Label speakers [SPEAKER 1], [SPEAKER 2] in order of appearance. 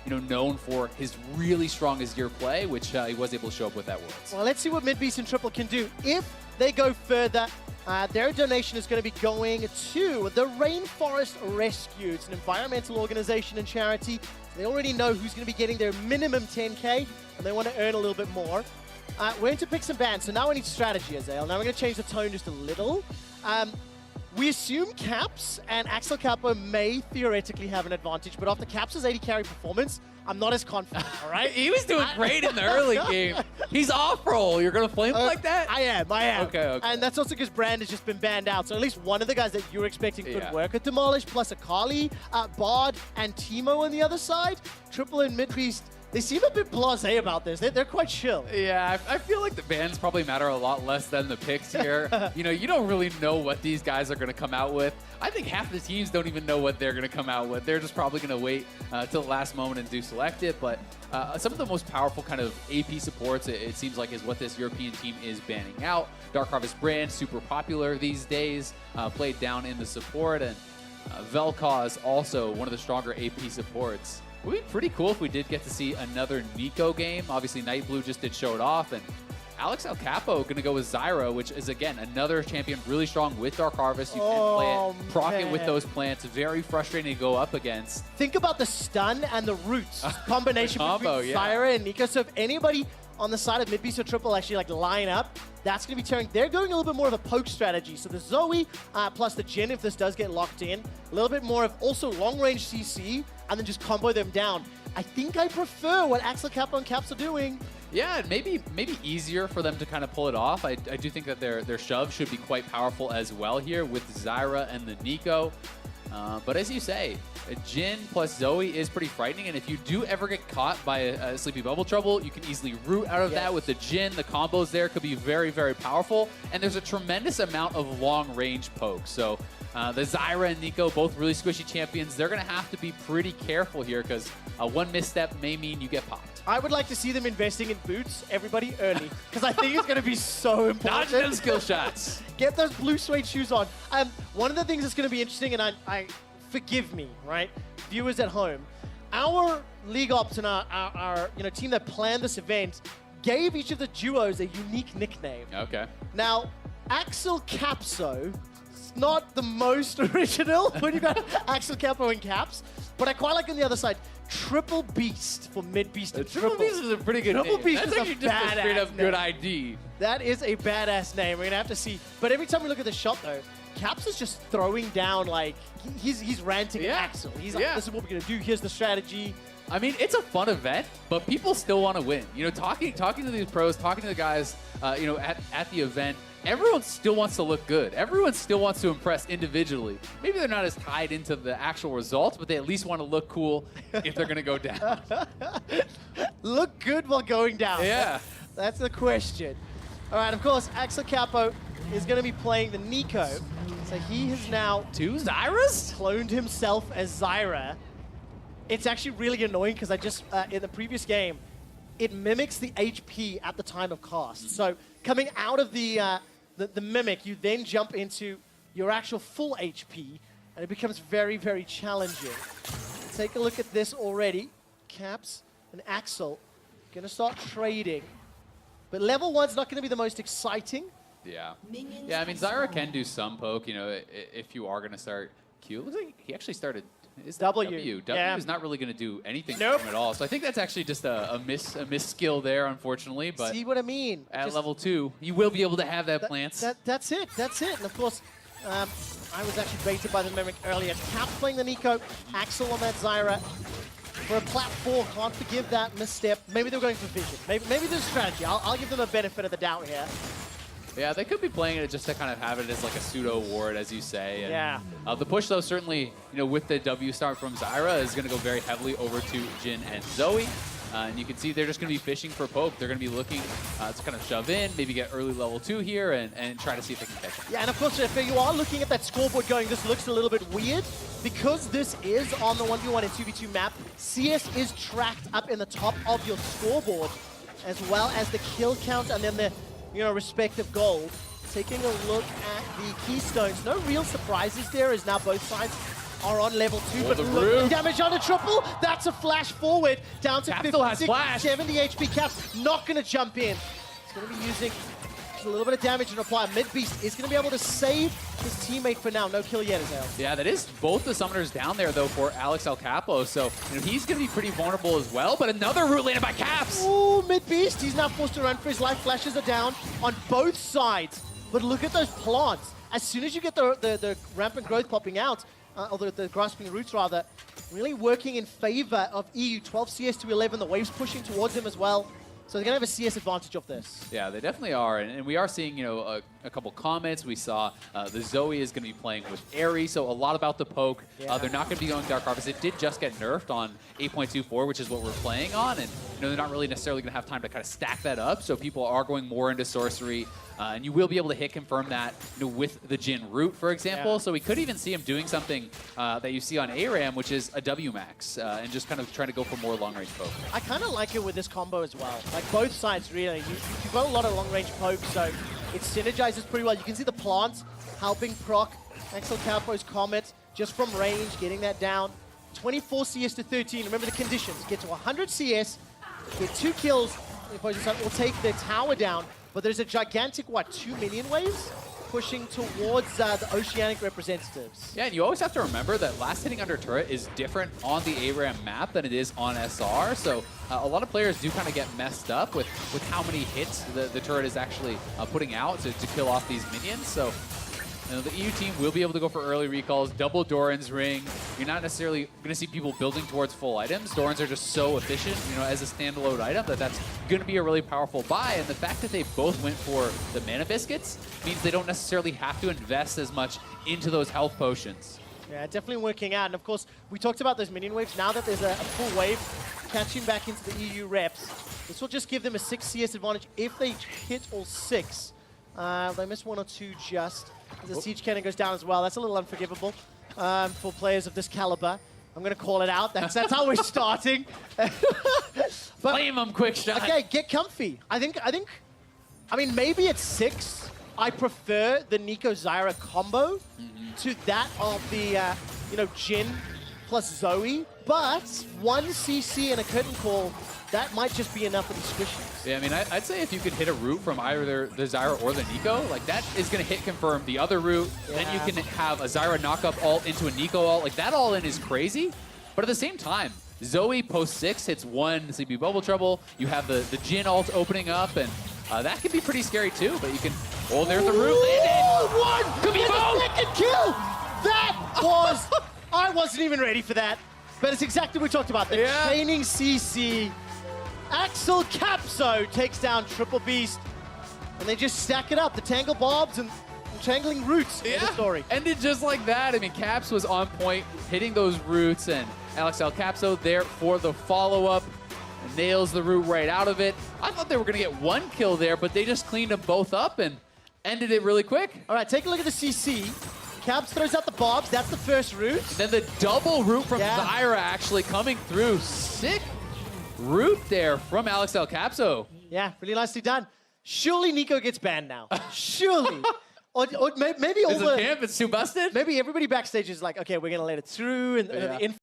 [SPEAKER 1] known for his really strong Azir play, which he was able to show up with at Worlds.
[SPEAKER 2] Well, let's see what Midbeast and Triple can do. If they go further, their donation is going to be going to the Rainforest Rescue. It's an environmental organization and charity. They already know who's going to be getting their minimum 10K, and they want to earn a little bit more. We're going to pick some bans, so now we need strategy, Azael. Now we're going to change the tone just a little. We assume Caps and AlexelCapo may theoretically have an advantage, but after Caps' 80 carry performance, I'm not as confident, all right?
[SPEAKER 1] He was doing great in the early game. He's off-roll. You're going to flame him like that?
[SPEAKER 2] I am.
[SPEAKER 1] Okay.
[SPEAKER 2] And that's also because Brand has just been banned out. So at least one of the guys that you were expecting could work with Demolish, plus Akali, Bard, and Teemo on the other side. Triple and Midbeast, they seem a bit blasé about this. They're quite chill.
[SPEAKER 1] Yeah, I feel like the bans probably matter a lot less than the picks here. You don't really know what these guys are going to come out with. I think half the teams don't even know what they're going to come out with. They're just probably going to wait till the last moment and do select it. But some of the most powerful kind of AP supports, it seems like, is what this European team is banning out. Dark Harvest Brand, super popular these days, played down in the support. And Vel'Koz is also one of the stronger AP supports. It would be pretty cool if we did get to see another Nico game. Obviously, Nightblue just did show it off. And AlexelCapo going to go with Zyra, which is, again, another champion really strong with Dark Harvest. You can play it, proc it with those plants. Very frustrating to go up against.
[SPEAKER 2] Think about the stun and the roots combination between Zyra and Nico. So if anybody on the side of Midbeast or Triple actually line up, that's going to be tearing. They're going a little bit more of a poke strategy. So the Zoe plus the Jhin, if this does get locked in, a little bit more of also long-range CC, and then just combo them down. I think I prefer what AlexelCapo and Caps are doing.
[SPEAKER 1] Yeah, maybe easier for them to kind of pull it off. I do think that their shove should be quite powerful as well here with Zyra and the Nico. But as you say, Jhin plus Zoe is pretty frightening, and if you do ever get caught by a Sleepy Bubble Trouble, you can easily root out of that with the Jhin. The combos there could be very, very powerful, and there's a tremendous amount of long-range pokes. So the Zyra and Nico, both really squishy champions, they're going to have to be pretty careful here because one misstep may mean you get popped.
[SPEAKER 2] I would like to see them investing in boots, everybody early, because I think it's going to be so important.
[SPEAKER 1] Dodge those skill shots.
[SPEAKER 2] Get those blue suede shoes on. One of the things that's going to be interesting, and I forgive me, right, viewers at home, our league ops and our team that planned this event gave each of the duos a unique nickname.
[SPEAKER 1] Okay.
[SPEAKER 2] Now, AlexelCapso, it's not the most original when you've got AlexelCapo and Caps, but I quite like on the other side, Triplebeast for Midbeast and Triple.
[SPEAKER 1] Triplebeast is a pretty good name.
[SPEAKER 2] Triplebeast
[SPEAKER 1] That's
[SPEAKER 2] is
[SPEAKER 1] actually just a straight up good ID.
[SPEAKER 2] That is a badass name. We're going to have to see. But every time we look at the shot, though, Caps is just throwing down, like, he's ranting at Axel. He's like, this is what we're going to do. Here's the strategy.
[SPEAKER 1] I mean, it's a fun event, but people still want to win. Talking to these pros, talking to the guys, at the event, everyone still wants to look good. Everyone still wants to impress individually. Maybe they're not as tied into the actual results, but they at least want to look cool if they're going to go down.
[SPEAKER 2] Look good while going down.
[SPEAKER 1] Yeah.
[SPEAKER 2] That's the question. All right, of course, AlexelCapo is going to be playing the Nico. So he has now
[SPEAKER 1] two Zyras?
[SPEAKER 2] Cloned himself as Zyra. It's actually really annoying because I just, in the previous game, it mimics the HP at the time of cast. So coming out of the mimic, you then jump into your actual full HP, and it becomes very, very challenging. Take a look at this already. Caps and Axel gonna start trading. But level 1's not gonna be the most exciting.
[SPEAKER 1] Yeah. Yeah, I mean, Zyra can do some poke, if you are gonna start Q. It looks like he actually started his W. W is not really going to do anything for him at all. So I think that's actually just a miss skill there, unfortunately. But
[SPEAKER 2] see what I mean?
[SPEAKER 1] At level 2, you will be able to have that plants.
[SPEAKER 2] That's it. And of course, I was actually baited by the Mimic earlier. Cap playing the Nico, Axel on that Zyra. For a platform, can't forgive that misstep. Maybe they were going for vision. Maybe there's a strategy. I'll give them a benefit of the doubt here.
[SPEAKER 1] Yeah, they could be playing it just to kind of have it as like a pseudo ward, as you say. And, the push, though, certainly, with the W start from Zyra, is going to go very heavily over to Jhin and Zoe. And you can see they're just going to be fishing for poke. They're going to be looking to kind of shove in, maybe get early level 2 here, and try to see if they can catch it.
[SPEAKER 2] Yeah, and of course, if you are looking at that scoreboard going, this looks a little bit weird, because this is on the 1v1 and 2v2 map, CS is tracked up in the top of your scoreboard, as well as the kill count and then the respective gold. Taking a look at the keystones, no real surprises there, as now both sides are on level 2,
[SPEAKER 1] Oh,
[SPEAKER 2] but
[SPEAKER 1] the
[SPEAKER 2] look,
[SPEAKER 1] root.
[SPEAKER 2] damage on the triple. That's a flash forward down to
[SPEAKER 1] Cap still has
[SPEAKER 2] 56,
[SPEAKER 1] flash.
[SPEAKER 2] 70 HP. Caps not going to jump in. He's going to be using a little bit of damage and reply. Midbeast is going to be able to save his teammate for now. No kill yet, Azale.
[SPEAKER 1] Yeah, that is both the summoners down there, though, for AlexelCapo. So he's going to be pretty vulnerable as well. But another root landed by Caps.
[SPEAKER 2] Ooh, Midbeast. He's now forced to run for his life. Flashes are down on both sides. But look at those plants. As soon as you get the rampant growth popping out, or the grasping roots rather, really working in favor of EU. 12 CS to 11. The wave's pushing towards him as well. So they're going to have a CS advantage of this.
[SPEAKER 1] Yeah, they definitely are. And we are seeing, a couple comments. We saw the Zoe is going to be playing with Aerie, so a lot about the poke.
[SPEAKER 2] Yeah.
[SPEAKER 1] They're not going to be going Dark Harvest. It did just get nerfed on 8.24, which is what we're playing on. And they're not really necessarily going to have time to kind of stack that up. So people are going more into Sorcery. And you will be able to hit confirm that with the Jhin root, for example.
[SPEAKER 2] Yeah.
[SPEAKER 1] So we could even see him doing something that you see on ARAM, which is a W max, and just kind of trying to go for more long-range poke.
[SPEAKER 2] I kind of like it with this combo as well. Like both sides, really. You've got a lot of long-range poke, so it synergizes pretty well. You can see the plants helping proc AlexelCapo's Comet just from range, getting that down. 24 CS to 13. Remember the conditions. Get to 100 CS, get 2 kills. The opposing side will take their tower down. But there's a gigantic, 2 minion waves pushing towards the Oceanic representatives.
[SPEAKER 1] Yeah, and you always have to remember that last hitting under turret is different on the ARAM map than it is on SR. So a lot of players do kind of get messed up with how many hits the turret is actually putting out to kill off these minions. So the EU team will be able to go for early recalls, double Doran's ring. You're not necessarily going to see people building towards full items. Doran's are just so efficient, as a standalone item that's going to be a really powerful buy. And the fact that they both went for the mana biscuits means they don't necessarily have to invest as much into those health potions.
[SPEAKER 2] Yeah, definitely working out. And of course, we talked about those minion waves. Now that there's a full wave catching back into the EU reps, this will just give them a 6 CS advantage if they hit all 6. They miss 1 or 2 just. The siege cannon goes down as well. That's a little unforgivable for players of this caliber. I'm going to call it out. That's how we're starting.
[SPEAKER 1] Flame them, quick shot.
[SPEAKER 2] Okay, get comfy. I mean, maybe at 6, I prefer the Nico Zyra combo to that of the, Jhin plus Zoe. But 1 CC and a curtain call, that might just be enough of the squishies.
[SPEAKER 1] Yeah, I mean, I'd say if you could hit a root from either the Zyra or the Nico, that is going to hit confirm the other root.
[SPEAKER 2] Yeah.
[SPEAKER 1] Then you can have a Zyra knock-up ult into a Nico ult. That all-in is crazy. But at the same time, Zoe post 6 hits 1 Sleepy Bubble Trouble. You have the Jhin ult opening up, and that can be pretty scary too. But you can... Oh, there's the root landed!
[SPEAKER 2] 1!
[SPEAKER 1] Could be both!
[SPEAKER 2] Second kill! That was... I wasn't even ready for that. But it's exactly what we talked about. The chaining CC. AlexelCapso takes down Triplebeast. And they just stack it up. The Tangle Bobs and Tangling Roots in the story.
[SPEAKER 1] Ended just like that. I mean, Caps was on point, hitting those roots, and AlexelCapso there for the follow-up. Nails the root right out of it. I thought they were going to get 1 kill there, but they just cleaned them both up and ended it really quick.
[SPEAKER 2] All right, take a look at the CC. Caps throws out the Bobs. That's the first root.
[SPEAKER 1] Then the double root from Zyra actually coming through. Sick root there from AlexelCapso.
[SPEAKER 2] Yeah, really nicely done. Surely Nico gets banned now. Surely. or maybe all
[SPEAKER 1] Is the camp? It's too busted?
[SPEAKER 2] Maybe everybody backstage is like, okay, we're going to let it through. And the